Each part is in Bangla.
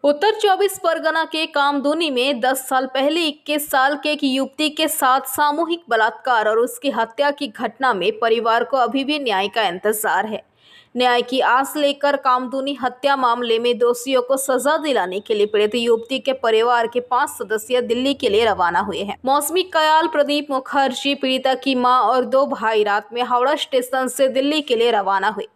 उत्तर 24 परगना के कामदुनी में 10 साल पहले 21 साल के एक युवती के साथ सामूहिक बलात्कार और उसकी हत्या की घटना में परिवार को अभी भी न्याय का इंतजार है। न्याय की आस लेकर कामदुनी हत्या मामले में दोषियों को सजा दिलाने के लिए पीड़ित युवती के परिवार के 5 सदस्य दिल्ली के लिए रवाना हुए हैं। मौसमी कयाल, प्रदीप मुखर्जी, पीड़िता की मां और 2 भाई रात में हावड़ा स्टेशन से दिल्ली के लिए रवाना हुए।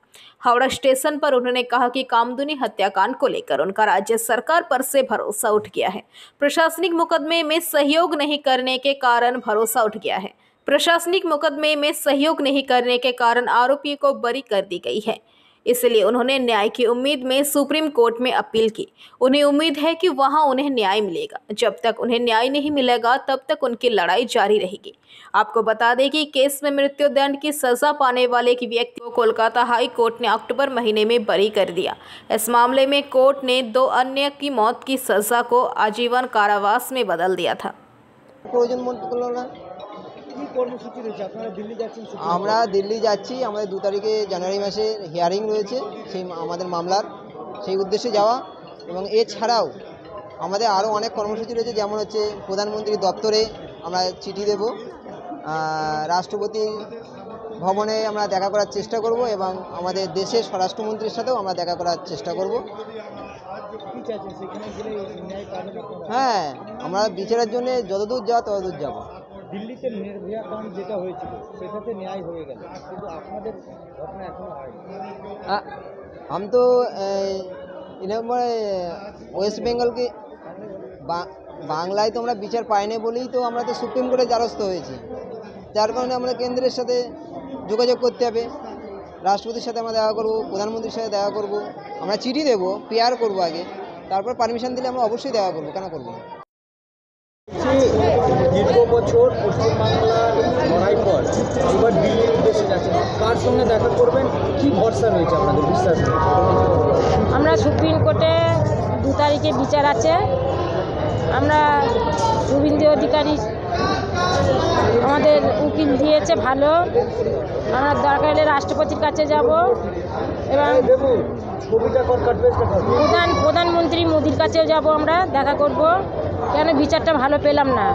हावड़ा स्टेशन पर उन्होंने कहा कि कामदुनी हत्याकांड को लेकर उनका राज्य सरकार पर से भरोसा उठ गया है। प्रशासनिक मुकदमे में सहयोग नहीं करने के कारण भरोसा उठ गया है। प्रशासनिक मुकदमे में सहयोग नहीं करने के कारण आरोपी को बरी कर दी गई है। इसलिए उन्होंने न्याय की उम्मीद में सुप्रीम कोर्ट में अपील की। उन्हें उम्मीद है कि वहां उन्हें न्याय मिलेगा। जब तक उन्हें न्याय नहीं मिलेगा तब तक उनकी लड़ाई जारी रहेगी। आपको बता दें कि केस में मृत्युदंड की सजा पाने वाले एक व्यक्ति को कोलकाता हाई कोर्ट ने अक्टूबर महीने में बरी कर दिया। इस मामले में कोर्ट ने 2 अन्य की मौत की सजा को आजीवन कारावास में बदल दिया था। আমরা দিল্লি যাচ্ছি। আমাদের 2 তারিখে জানুয়ারি মাসে হিয়ারিং রয়েছে সেই আমাদের মামলার, সেই উদ্দেশ্যে যাওয়া। এবং এছাড়াও আমাদের আরও অনেক কর্মসূচি রয়েছে, যেমন হচ্ছে প্রধানমন্ত্রী দপ্তরে আমরা চিঠি দেব, রাষ্ট্রপতি ভবনে আমরা দেখা করার চেষ্টা করব এবং আমাদের দেশের স্বরাষ্ট্রমন্ত্রীর সাথেও আমরা দেখা করার চেষ্টা করব। হ্যাঁ, আমরা বিচারের জন্য যতদূর যাওয়া ততদূর যাব। দিল্লিতে নির্ভয়া কাণ্ড যেটা হয়েছিল সেটাতে ন্যায় হয়ে গেল, কিন্তু আপনাদের ঘটনা এখনো হয়নি। हम तो ওয়েস্ট বেঙ্গলকে বাংলায় তো আমরা বিচার পাইনি বলেই তো আমরা তো সুপ্রিম কোর্টে দ্বারস্থ হয়েছি। যার কারণে আমরা কেন্দ্রের সাথে যোগাযোগ করতে হবে, রাষ্ট্রপতির সাথে আমরা দেখা করব, প্রধানমন্ত্রীর সাথে দেখা করব, আমরা চিঠি দেবো, পিআর করব আগে, তারপর পারমিশন দিলে আমরা অবশ্যই দেখা করব, কেন করব না। দীর্ঘ বছর পশ্চিমবাংলার লড়াই পর এবার দিল্লির উদ্দেশ্যে যাচ্ছেন, কার সঙ্গে দেখা করবেন, কি ভরসা রয়েছে আপনাদের, বিশ্বাস? আমরা সুপ্রিম কোর্টে 2 তারিখে বিচার আছে। আমরা শুভেন্দু অধিকারী আমাদের উকিল দিয়েছে ভালো। আমরা দরকার হলে রাষ্ট্রপতির কাছে যাব এবং প্রধানমন্ত্রী মোদির কাছেও যাব, আমরা দেখা করব। কেন বিচারটা ভালো পেলাম না।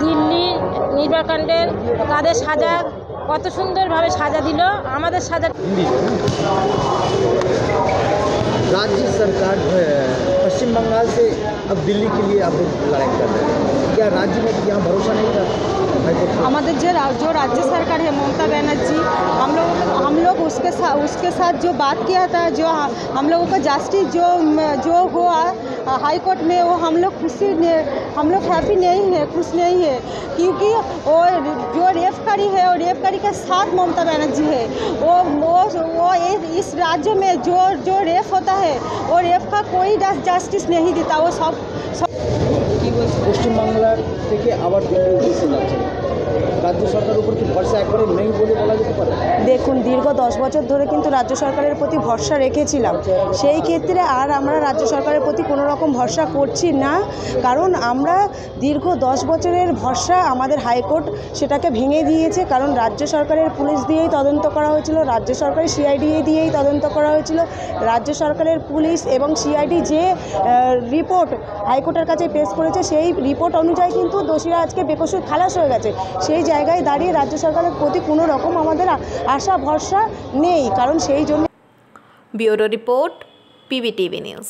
দিল্লি নির্ভয়াকাণ্ডের তাদের সাজা কত সুন্দরভাবে সাজা দিল, আমাদের সাজা। राज्य सरकार पश्चिम बंगाल से अब दिल्ली के लिए अब लड़ाई कर रहे हैं, क्या राज्य में यहाँ भरोसा नहीं था? हमारे जो राज्य सरकार है ममता बनर्जी, हम लोग उसके साथ जो बात किया था, जो हम लोगों का जस्टिस जो हुआ हाई कोर्ट में, वो हम लोग हैप्पी नहीं है, खुश नहीं है, क्योंकि वो जो रेपकारी है वो रेपकारी के साथ ममता बनर्जी है। वो इस राज्य में जो रेप होता है वो रेप का कोई जस्टिस नहीं देता। वो सब পশ্চিমবাংলার থেকে আবার দিল্লি উদ্দেশ্যে যাচ্ছে, রাজ্য সরকারের উপর কি ভরসা একবারে নেই বলে বলা যেতে পারে? দেখুন, দীর্ঘ 10 বছর ধরে কিন্তু রাজ্য সরকারের প্রতি ভরসা রেখেছিলাম। সেই ক্ষেত্রে আর আমরা রাজ্য সরকারের প্রতি কোনো রকম ভরসা করছি না, কারণ আমরা দীর্ঘ 10 বছরের ভরসা আমাদের হাইকোর্ট সেটাকে ভেঙে দিয়েছে। কারণ রাজ্য সরকারের পুলিশ দিয়েই তদন্ত করা হয়েছিল, রাজ্য সরকারের সিআইডি দিয়েই তদন্ত করা হয়েছিল। রাজ্য সরকারের পুলিশ এবং সিআইডি যে রিপোর্ট হাইকোর্টের কাছে পেশ করেছে, সেই রিপোর্ট অনুযায়ী কিন্তু দোষীরা আজকে বেকসুর খালাস হয়ে গেছে। সেই জায়গায় দাঁড়িয়ে রাজ্য সরকারের প্রতি কোনো রকম আমাদের আশা ভরসা নেই, কারণ সেই জন্য। Bureau report, PBTV news.